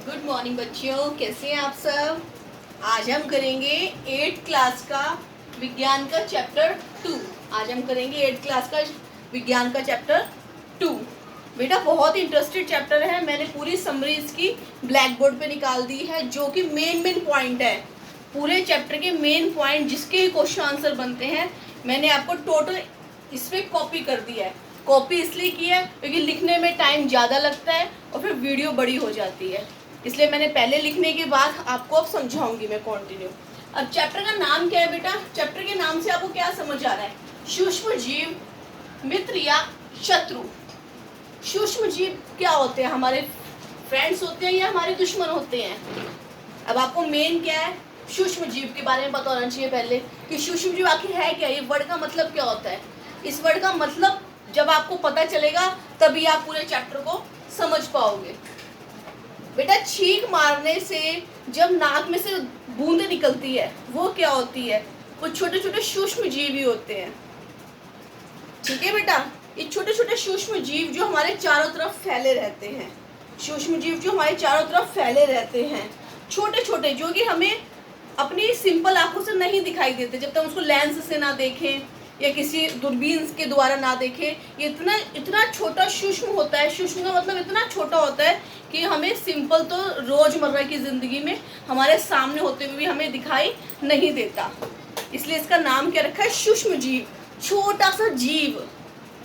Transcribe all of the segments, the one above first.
Good morning बच्चियों, कैसे हैं आप सब। आज हम करेंगे 8th क्लास का विज्ञान का चैप्टर 2। आज हम करेंगे 8th क्लास का विज्ञान का चैप्टर 2। बेटा बहुत ही इंटरेस्टेड चैप्टर है। मैंने पूरी समरी इसकी ब्लैक बोर्ड पे निकाल दी है, जो कि मेन पॉइंट है। पूरे चैप्टर के मेन पॉइंट जिसके क्वेश्चन आंसर बनते हैं, मैंने आपको टोटल इस पर कॉपी कर दिया है। कॉपी इसलिए की है क्योंकि लिखने में टाइम ज़्यादा लगता है और फिर वीडियो बड़ी हो जाती है, इसलिए मैंने पहले लिखने के बाद आपको अब समझाऊंगी मैं कंटिन्यू। अब चैप्टर का नाम क्या है बेटा? चैप्टर के नाम से आपको क्या समझ आ रहा है? सूक्ष्म जीव, मित्र या शत्रु। सूक्ष्म जीव क्या होते हैं? हमारे फ्रेंड्स होते हैं या हमारे दुश्मन होते हैं? अब आपको मेन क्या है, सूक्ष्म जीव के बारे में पता होना चाहिए पहले कि सूक्ष्म जीव आखिर है क्या। ये वर्ड का मतलब क्या होता है? इस वर्ड का मतलब जब आपको पता चलेगा तभी आप पूरे चैप्टर को समझ पाओगे। बेटा छींक मारने से जब नाक में से बूंद निकलती है वो क्या होती है? वो छोटे छोटे सूक्ष्म जीव ही होते हैं। ठीक है बेटा, ये छोटे छोटे सूक्ष्म जीव जो हमारे चारों तरफ फैले रहते हैं, सूक्ष्म जीव जो हमारे चारों तरफ फैले रहते हैं, छोटे छोटे, जो कि हमें अपनी सिंपल आंखों से नहीं दिखाई देते जब तक उसको लेंस से ना देखें या किसी दूरबीन के द्वारा ना देखें। ये इतना छोटा सूक्ष्म होता है। सूक्ष्म का मतलब इतना छोटा होता है कि हमें सिंपल तो रोजमर्रा की जिंदगी में हमारे सामने होते हुए भी हमें दिखाई नहीं देता, इसलिए इसका नाम क्या रखा है? सूक्ष्म जीव। छोटा सा जीव,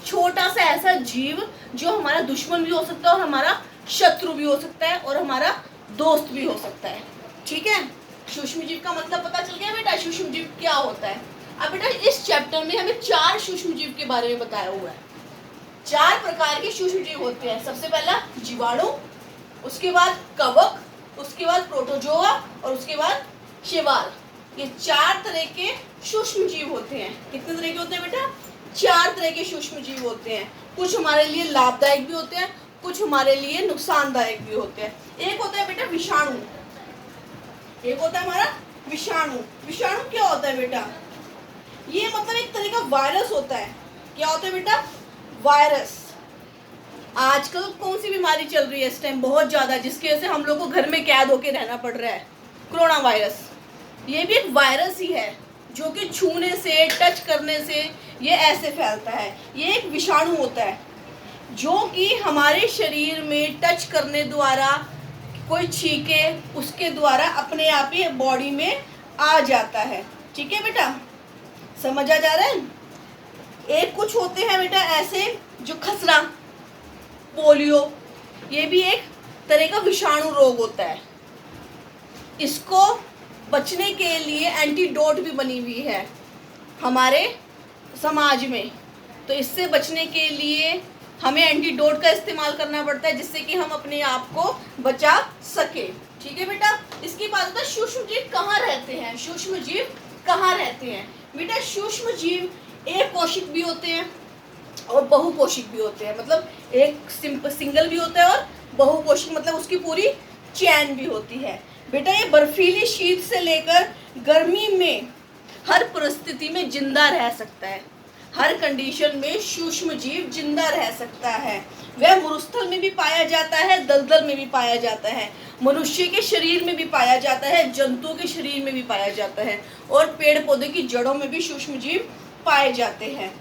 छोटा सा ऐसा जीव जो हमारा दुश्मन भी हो सकता है और हमारा शत्रु भी हो सकता है और हमारा दोस्त भी हो सकता है। ठीक है, सूक्ष्म जीव का मतलब पता चल गया बेटा, सूक्ष्म जीव क्या होता है। अब बेटा इस चैप्टर में हमें 4 सूक्ष्म जीव के बारे में बताया हुआ है। 4 प्रकार के सूक्ष्म जीव होते हैं। सबसे पहला जीवाणु, उसके बाद कवक, उसके बाद प्रोटोजोआ और उसके बाद शैवाल। ये 4 तरह के सूक्ष्म जीव होते हैं। कितने तरह के होते हैं बेटा? 4 तरह के सूक्ष्म जीव होते हैं। कुछ हमारे लिए लाभदायक भी होते हैं, कुछ हमारे लिए नुकसानदायक भी होते हैं। एक होता है बेटा विषाणु, एक होता है हमारा विषाणु। विषाणु क्या होता है बेटा? ये मतलब एक तरह का वायरस होता है। क्या होता है बेटा? वायरस। आजकल कौन सी बीमारी चल रही है इस टाइम बहुत ज्यादा, जिसकी वजह से हम लोग को घर में कैद होके रहना पड़ रहा है? Corona virus. ये भी एक वायरस ही है जो कि छूने से, टच करने से ये ऐसे फैलता है। ये एक विषाणु होता है जो कि हमारे शरीर में टच करने द्वारा, कोई छींके उसके द्वारा अपने आप ही बॉडी में आ जाता है। ठीक है बेटा, समझ आ जा रहा है? एक कुछ होते हैं बेटा ऐसे जो खसरा, पोलियो, ये भी एक तरह का विषाणु रोग होता है। इसको बचने के लिए एंटीडोट भी बनी हुई है हमारे समाज में, तो इससे बचने के लिए हमें एंटीडोट का इस्तेमाल करना पड़ता है जिससे कि हम अपने आप को बचा सके। ठीक है बेटा, इसकी बात होता है सूक्ष्म जीव कहाँ रहते हैं। सूक्ष्म जीव कहाँ रहते हैं बेटा? सूक्ष्म जीव एक कोशिक भी होते हैं और बहुकोशिक भी होते हैं। मतलब एक सिंगल भी होता है और बहुकोशिक मतलब उसकी पूरी चैन भी होती है। बेटा ये बर्फीली शीत से लेकर गर्मी में हर परिस्थिति में जिंदा रह सकता है। हर कंडीशन में सूक्ष्म जीव जिंदा रह सकता है। वह मरुस्थल में भी पाया जाता है, दलदल में भी पाया जाता है, मनुष्य के शरीर में भी पाया जाता है, जंतुओं के शरीर में भी पाया जाता है और पेड़ पौधे की जड़ों में भी सूक्ष्म जीव पाए जाते हैं।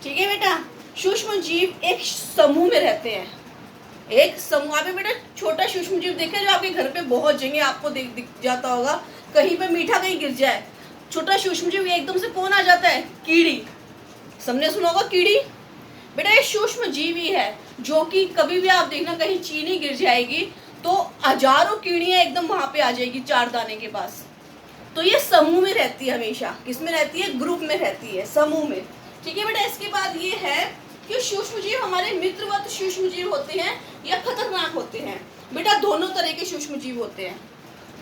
ठीक है बेटा, सूक्ष्म जीव एक समूह में रहते हैं। एक समूह। आप बेटा छोटा सूक्ष्म जीव देखे जो आपके घर पे बहुत जगह आपको दिख जाता होगा, कहीं पे मीठा कहीं गिर जाए, छोटा सूक्ष्म जीव एकदम से कौन आ जाता है? कीड़ी। सबने सुना होगा कीड़ी। बेटा ये सूक्ष्म जीव ही है जो कि कभी भी आप देखना कहीं चीनी गिर जाएगी तो हजारों कीड़ियां एकदम वहां पे आ जाएगी 4 दाने के पास। तो ये समूह में रहती है हमेशा। किस में रहती है? ग्रुप में रहती है, समूह में। ठीक है बेटा, इसके बाद ये है कि सूक्ष्म जीव हमारे मित्रवत सूक्ष्म जीव होते हैं या खतरनाक होते हैं। बेटा दोनों तरह के सूक्ष्म जीव होते हैं,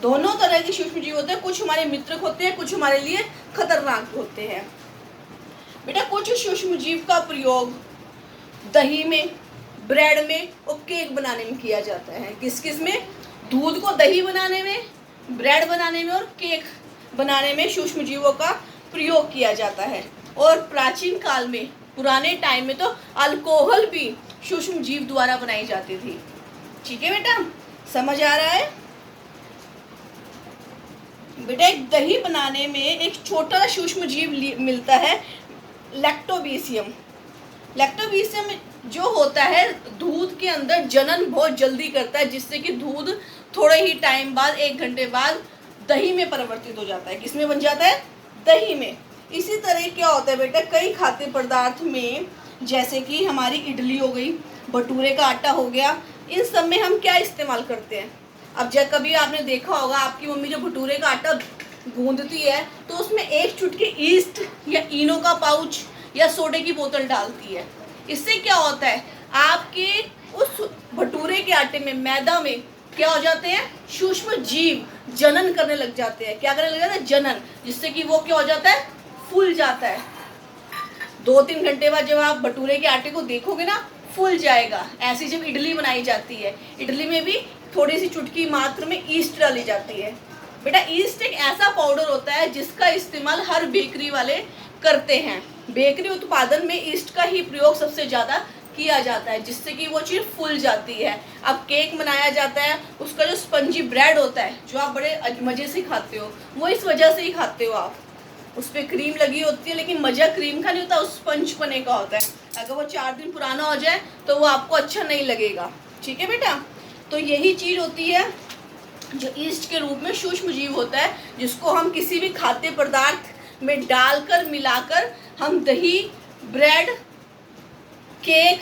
दोनों तरह के सूक्ष्म जीव होते हैं। कुछ हमारे मित्र होते हैं, कुछ हमारे लिए खतरनाक होते हैं। बेटा कुछ सूक्ष्म जीव का प्रयोग दही में, ब्रेड में और केक बनाने में किया जाता है। किस किस में? दूध को दही बनाने में, ब्रेड बनाने में और केक बनाने में सूक्ष्म जीवों का प्रयोग किया जाता है। और प्राचीन काल में, पुराने टाइम में तो अल्कोहल भी सूक्ष्म जीव द्वारा बनाई जाती थी। ठीक है बेटा, समझ आ रहा है? बेटा एक दही बनाने में एक छोटा सूक्ष्म जीव मिलता है, लैक्टोबेसियम। लैक्टोबेसियम जो होता है दूध के अंदर जनन बहुत जल्दी करता है, जिससे कि दूध थोड़े ही टाइम बाद, 1 घंटे बाद दही में परिवर्तित हो जाता है। किसमें बन जाता है? दही में। इसी तरह क्या होता है बेटा, कई खाद्य पदार्थ में, जैसे कि हमारी इडली हो गई, भटूरे का आटा हो गया, इन सब में हम क्या इस्तेमाल करते हैं? अब जब कभी आपने देखा होगा आपकी मम्मी जो भटूरे का आटा गूंदती है तो उसमें एक चुटकी ईस्ट या इनो का पाउच या सोडे की बोतल डालती है। इससे क्या होता है, आपके उस भटूरे के आटे में, मैदा में क्या हो जाते हैं? सूक्ष्म जीव जनन करने लग जाते हैं। क्या करने लग जाता है? जनन। जिससे कि वो क्या हो जाता है? फूल जाता है। 2-3 घंटे बाद जब आप भटूरे के आटे को देखोगे ना, फूल जाएगा। ऐसी जब इडली बनाई जाती है, इडली में भी थोड़ी सी चुटकी मात्र में ईस्ट डाली जाती है। बेटा ईस्ट एक ऐसा पाउडर होता है जिसका इस्तेमाल हर बेकरी वाले करते हैं। बेकरी उत्पादन में ईस्ट का ही प्रयोग सबसे ज़्यादा किया जाता है, जिससे कि वो चीज़ फूल जाती है। अब केक बनाया जाता है, उसका जो स्पंजी ब्रेड होता है जो आप बड़े मज़े से खाते हो, वो इस वजह से ही खाते हो आप। उस पर क्रीम लगी होती है, लेकिन मज़ा क्रीम का नहीं होता, उस स्पंज बने का होता है। अगर वो 4 दिन पुराना हो जाए तो वो आपको अच्छा नहीं लगेगा। ठीक है बेटा, तो यही चीज़ होती है जो ईस्ट के रूप में सूक्ष्म जीव होता है, जिसको हम किसी भी खाद्य पदार्थ में डालकर मिलाकर हम दही, ब्रेड, केक,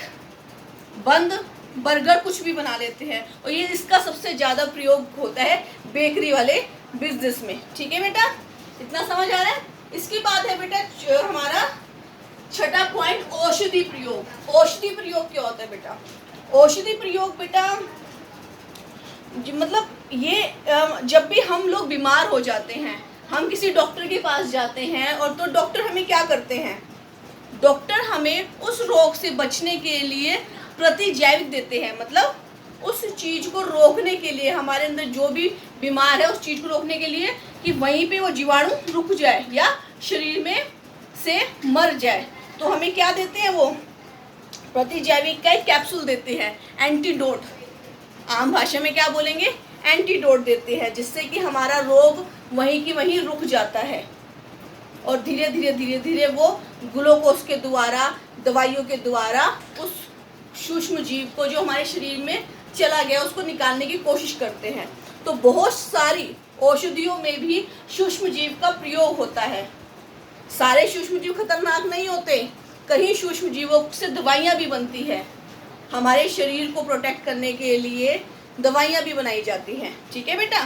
बंद, बर्गर कुछ भी बना लेते हैं। और ये इसका सबसे ज़्यादा प्रयोग होता है बेकरी वाले बिजनेस में। ठीक है बेटा, इतना समझ आ रहा है? इसके बाद है बेटा हमारा छठा पॉइंट, औषधि प्रयोग। औषधि प्रयोग क्या होता है बेटा? औषधि प्रयोग बेटा मतलब ये जब भी हम लोग बीमार हो जाते हैं, हम किसी डॉक्टर के पास जाते हैं, और तो डॉक्टर हमें क्या करते हैं? डॉक्टर हमें उस रोग से बचने के लिए प्रतिजैविक देते हैं। मतलब उस चीज़ को रोकने के लिए, हमारे अंदर जो भी बीमार है उस चीज़ को रोकने के लिए कि वहीं पे वो जीवाणु रुक जाए या शरीर में से मर जाए, तो हमें क्या देते हैं? वो प्रतिजैविक का एक कैप्सूल देते हैं, एंटीडोट। आम भाषा में क्या बोलेंगे? एंटीडोट देते हैं, जिससे कि हमारा रोग वहीं की वहीं रुक जाता है। और धीरे धीरे वो ग्लूकोज के द्वारा, दवाइयों के द्वारा उस सूक्ष्म जीव को जो हमारे शरीर में चला गया उसको निकालने की कोशिश करते हैं। तो बहुत सारी औषधियों में भी सूक्ष्म जीव का प्रयोग होता है। सारे सूक्ष्म जीव खतरनाक नहीं होते, कहीं सूक्ष्म जीवों से दवाइयाँ भी बनती है। हमारे शरीर को प्रोटेक्ट करने के लिए दवाइयाँ भी बनाई जाती हैं। ठीक है बेटा,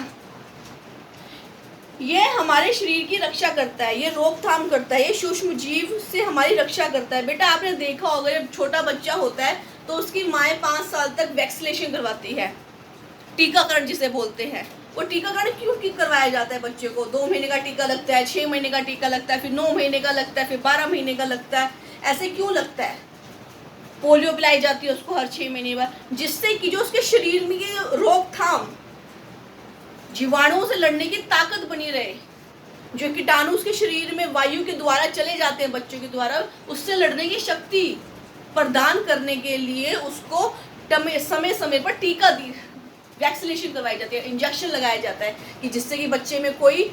ये हमारे शरीर की रक्षा करता है, ये रोकथाम करता है, ये सूक्ष्म जीव से हमारी रक्षा करता है। बेटा आपने देखा होगा जब छोटा बच्चा होता है तो उसकी माएँ 5 साल तक वैक्सीनेशन करवाती है, टीकाकरण जिसे बोलते हैं। वो टीकाकरण क्यों करवाया जाता है बच्चे को? 2 महीने का टीका लगता है, 6 महीने का टीका लगता है, फिर 9 महीने का लगता है, फिर 12 महीने का लगता है। ऐसे क्यों लगता है? पोलियो पिलाई जाती है उसको हर 6 महीने बाद, जिससे कि जो उसके शरीर में रोकथाम, जीवाणुओं से लड़ने की ताकत बनी रहे। जो कीटाणु उसके शरीर में वायु के द्वारा चले जाते हैं बच्चों के द्वारा, उससे लड़ने की शक्ति प्रदान करने के लिए उसको समय समय पर टीका दी, वैक्सीनेशन करवाई जाती है, इंजेक्शन लगाया जाता है कि जिससे कि बच्चे में कोई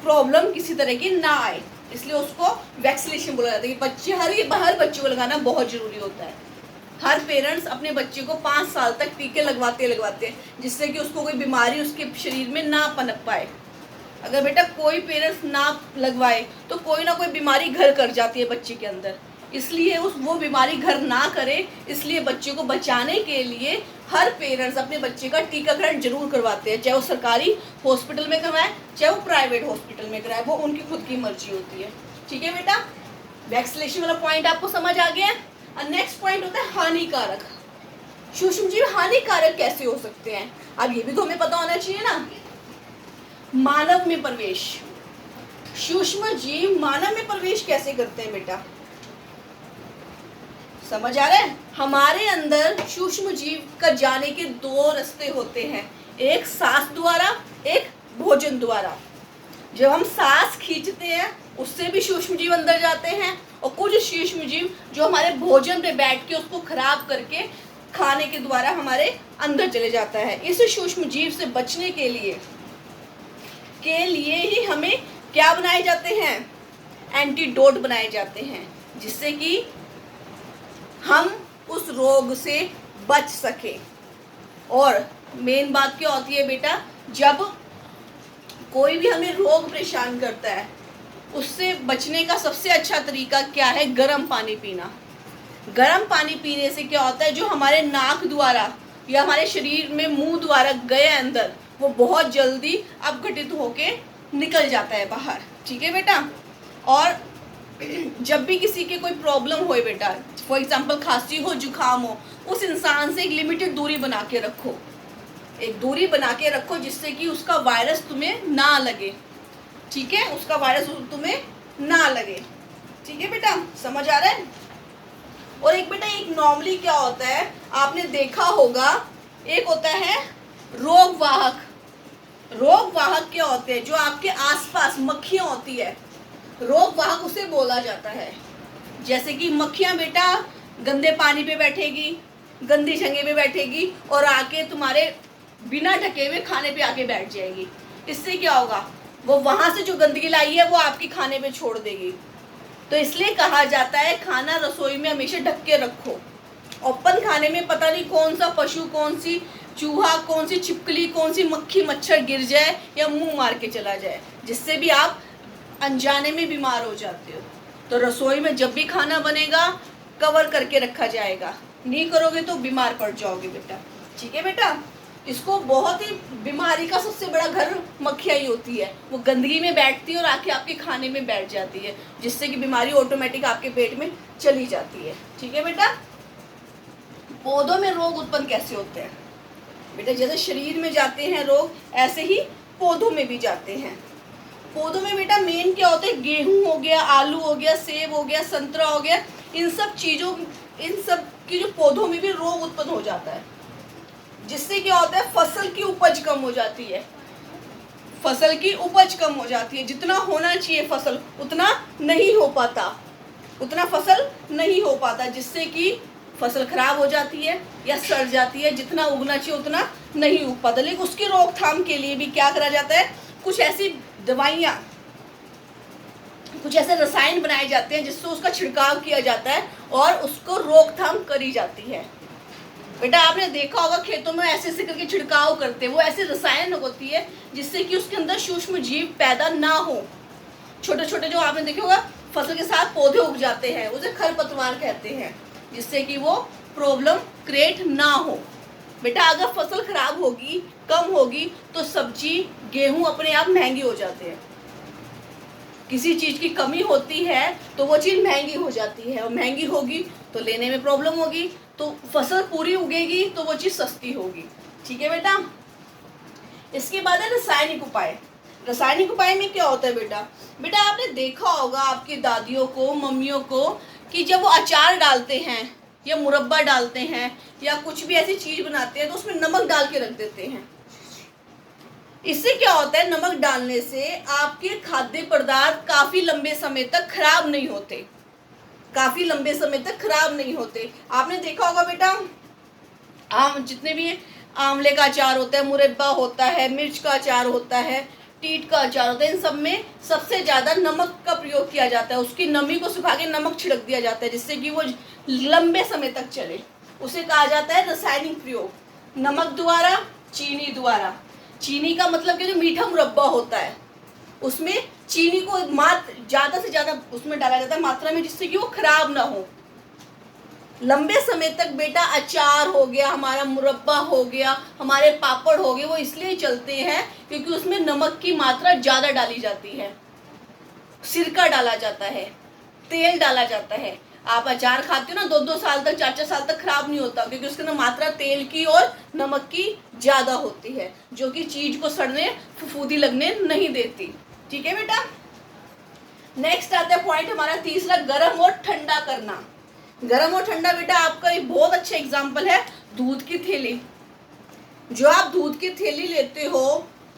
प्रॉब्लम किसी तरह की ना आए। इसलिए उसको वैक्सीनेशन बोला जाता है कि हर बच्चे को लगाना बहुत ज़रूरी होता है। हर पेरेंट्स अपने बच्चे को 5 साल तक टीके लगवाते हैं, जिससे कि उसको कोई बीमारी उसके शरीर में ना पनप पाए। अगर बेटा कोई पेरेंट्स ना लगवाए तो कोई ना कोई बीमारी घर कर जाती है बच्चे के अंदर। इसलिए वो बीमारी घर ना करे, इसलिए बच्चे को बचाने के लिए हर पेरेंट्स अपने बच्चे का टीकाकरण जरूर करवाते हैं, चाहे वो सरकारी हॉस्पिटल में करवाएं, चाहे वो प्राइवेट हॉस्पिटल में कराएं, वो उनकी खुद की मर्जी होती है। ठीक है बेटा, वैक्सीनेशन वाला पॉइंट आपको समझ आ गया। और नेक्स्ट पॉइंट होता है हानिकारक। सूक्ष्म जीव हानिकारक कैसे हो सकते हैं? अब ये भी तो हमें पता होना चाहिए ना। मानव में प्रवेश, सूक्ष्म जीव मानव में प्रवेश कैसे करते हैं बेटा? समझ आ रहा है? हमारे अंदर सूक्ष्म जीव का जाने के 2 रास्ते होते हैं, एक सांस द्वारा, एक भोजन द्वारा। जब हम सांस खींचते हैं उससे भी सूक्ष्म जीव अंदर जाते हैं, और कुछ सूक्ष्म जीव जो हमारे भोजन पे बैठ के उसको खराब करके खाने के द्वारा हमारे अंदर चले जाता है। इस सूक्ष्म जीव से बचने के लिए के लिए ही हमें क्या बनाए जाते हैं, एंटीडोट बनाए जाते हैं, जिससे कि हम उस रोग से बच सके। और मेन बात क्या होती है बेटा, जब कोई भी हमें रोग परेशान करता है, उससे बचने का सबसे अच्छा तरीका क्या है, गर्म पानी पीना। गर्म पानी पीने से क्या होता है, जो हमारे नाक द्वारा या हमारे शरीर में मुंह द्वारा गए अंदर, वो बहुत जल्दी अपघटित होके निकल जाता है बाहर। ठीक है बेटा। और जब भी किसी के कोई प्रॉब्लम हो बेटा, फॉर एग्जाम्पल खांसी हो, जुकाम हो, उस इंसान से एक लिमिटेड दूरी बना के रखो, एक दूरी बना के रखो, जिससे कि उसका वायरस तुम्हें ना लगे। ठीक है, उसका वायरस तुम्हें ना लगे। ठीक है बेटा, समझ आ रहा है। और एक बेटा, एक नॉर्मली क्या होता है, आपने देखा होगा, एक होता है रोग वाहक। रोग वाहक क्या होते हैं, जो आपके आसपास मक्खियां होती है, रोग वाहक उसे बोला जाता है। जैसे कि मक्खियां बेटा गंदे पानी पे बैठेगी, गंदी जगह पे बैठेगी और आके तुम्हारे बिना ढके हुए खाने पे आके बैठ जाएगी। इससे क्या होगा, वो वहां से जो गंदगी लाई है वो आपके खाने पे छोड़ देगी। तो इसलिए कहा जाता है खाना रसोई में हमेशा ढक के रखो। ओपन खाने में पता नहीं कौन सा पशु, कौन सी चूहा, कौन सी छिपकली, कौन सी मक्खी मच्छर गिर जाए या मुंह मार के चला जाए, जिससे भी आप अनजाने में बीमार हो जाते हो। तो रसोई में जब भी खाना बनेगा कवर करके रखा जाएगा, नहीं करोगे तो बीमार पड़ जाओगे बेटा। ठीक है बेटा। इसको बहुत ही बीमारी का सबसे बड़ा घर मक्खियाँ ही होती है, वो गंदगी में बैठती है और आके आपके खाने में बैठ जाती है, जिससे कि बीमारी ऑटोमेटिक आपके पेट में चली जाती है। ठीक है बेटा। पौधों में रोग उत्पन्न कैसे होते हैं बेटा, जैसे शरीर में जाते हैं रोग, ऐसे ही पौधों में भी जाते हैं। पौधों में बेटा मेन क्या होता है, गेहूं हो गया, आलू हो गया, सेब हो गया, संतरा हो गया, इन सब चीजों, इन सब की जो पौधों में भी रोग उत्पन्न हो जाता है, जिससे क्या होता है, फसल की उपज कम हो जाती है। फसल की उपज कम हो जाती है, जितना होना चाहिए फसल उतना नहीं हो पाता, उतना फसल नहीं हो पाता, जिससे कि फसल खराब हो जाती है या सड़ जाती है, जितना उगना चाहिए उतना नहीं उग पाता। लेकिन उसकी रोकथाम के लिए भी क्या करा जाता है, कुछ ऐसी दवाइयाँ, कुछ ऐसे रसायन बनाए जाते हैं जिससे उसका छिड़काव किया जाता है और उसको रोकथाम करी जाती है। बेटा आपने देखा होगा खेतों में ऐसे ऐसे करके छिड़काव करते हैं, वो ऐसे रसायन होती है जिससे कि उसके अंदर सूक्ष्म जीव पैदा ना हो। छोटे छोटे जो आपने देखे होगा फसल के साथ पौधे उग जाते हैं, उसे खरपतवार कहते हैं, जिससे कि वो प्रॉब्लम क्रिएट ना हो। बेटा अगर फसल खराब होगी, कम होगी, तो सब्जी गेहूं अपने आप महंगी हो जाते हैं। किसी चीज की कमी होती है तो वो चीज महंगी हो जाती है, और महंगी होगी तो लेने में प्रॉब्लम होगी, तो फसल पूरी उगेगी तो वो चीज सस्ती होगी। ठीक है बेटा। इसके बाद है रासायनिक उपाय। रासायनिक उपाय में क्या होता है बेटा, बेटा आपने देखा होगा आपकी दादियों को, मम्मियों को, कि जब वो अचार डालते हैं या मुरब्बा डालते हैं या कुछ भी ऐसी चीज बनाते हैं तो उसमें नमक डाल के रख देते हैं। इससे क्या होता है, नमक डालने से आपके खाद्य पदार्थ काफी लंबे समय तक खराब नहीं होते, काफी लंबे समय तक खराब नहीं होते। आपने देखा होगा बेटा, आम जितने भी आंवले का अचार होता है, मुरब्बा होता है, मिर्च का अचार होता है, टीट का अचार होता है, इन सब में सबसे ज्यादा नमक का प्रयोग किया जाता है। उसकी नमी को सुखा के नमक छिड़क दिया जाता है, जिससे कि वो लंबे समय तक चले। उसे कहा जाता है रासायनिक प्रयोग, नमक द्वारा, चीनी द्वारा। चीनी का मतलब कि जो मीठा मुरब्बा होता है उसमें चीनी को ज्यादा से ज्यादा उसमें डाला जाता है मात्रा में, जिससे कि वो खराब ना हो लंबे समय तक। बेटा अचार हो गया, हमारा मुरब्बा हो गया, हमारे पापड़ हो गए, वो इसलिए चलते हैं क्योंकि उसमें नमक की मात्रा ज्यादा डाली जाती है, सिरका डाला जाता है, तेल डाला जाता है। आप अचार खाते हो ना, 2-2 साल तक, 4-4 साल तक खराब नहीं होता, क्योंकि उसके अंदर मात्रा तेल की और नमक की ज्यादा होती है, जो कि चीज को सड़ने, फफूंदी लगने नहीं देती। ठीक है बेटा। नेक्स्ट आता है पॉइंट हमारा तीसरा, गर्म और ठंडा करना। गर्म और ठंडा बेटा आपका एक बहुत अच्छा एग्जाम्पल है दूध की थैली। जो आप दूध की थैली लेते हो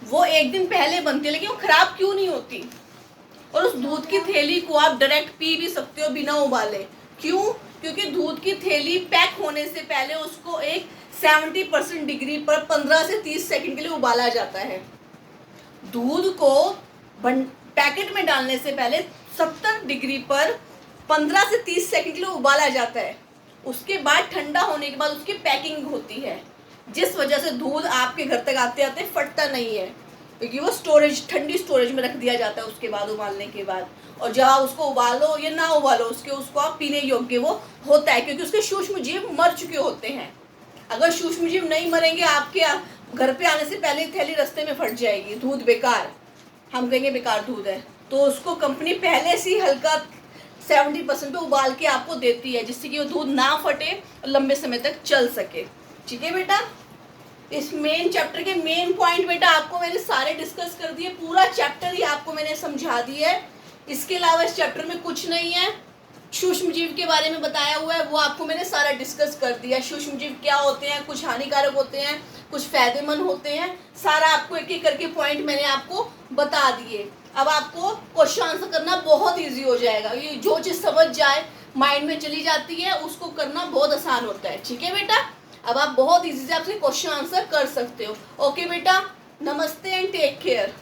वो एक दिन पहले बनती है, लेकिन वो खराब क्यों नहीं होती, और उस दूध की थैली को आप डायरेक्ट पी भी सकते हो बिना उबाले। क्यों? क्योंकि दूध की थैली पैक होने से पहले उसको एक 70% डिग्री पर 15 से 30 सेकंड के लिए उबाला जाता है। दूध को पैकेट में डालने से पहले 70 डिग्री पर 15 से 30 सेकंड के लिए उबाला जाता है। उसके बाद ठंडा होने के बाद उसकी पैकिंग होती है, जिस वजह से दूध आपके घर तक आते आते फटता नहीं है, क्योंकि वो ठंडी स्टोरेज में रख दिया जाता है उसके बाद, उबालने के बाद। और जब आप उसको उबालो या ना उबालो, उसको आप पीने योग्य वो होता है, क्योंकि उसके सूक्ष्म जीव मर चुके होते हैं। अगर सूक्ष्म जीव नहीं मरेंगे, आपके घर पे आने से पहले थैली रास्ते में फट जाएगी, दूध बेकार, हम कहेंगे बेकार दूध है। तो उसको कंपनी पहले से ही हल्का 70% पे उबाल के आपको देती है, जिससे कि वो दूध ना फटे और लंबे समय तक चल सके। ठीक है बेटा, इस मेन चैप्टर के मेन पॉइंट बेटा आपको मैंने सारे डिस्कस कर दिए, पूरा चैप्टर ही आपको मैंने समझा दिया है। इसके अलावा इस चैप्टर में कुछ नहीं है। सूक्ष्म जीव के बारे में बताया हुआ है, वो आपको मैंने सारा डिस्कस कर दिया। सूक्ष्म जीव क्या होते हैं, कुछ हानिकारक होते हैं, कुछ फायदेमंद होते हैं, सारा आपको एक एक करके पॉइंट मैंने आपको बता दिए। अब आपको क्वेश्चन आंसर करना बहुत ईजी हो जाएगा। ये जो चीज़ समझ जाए, माइंड में चली जाती है, उसको करना बहुत आसान होता है। ठीक है बेटा, अब आप बहुत ईजी से आपसे क्वेश्चन आंसर कर सकते हो। ओके बेटा, नमस्ते एंड टेक केयर।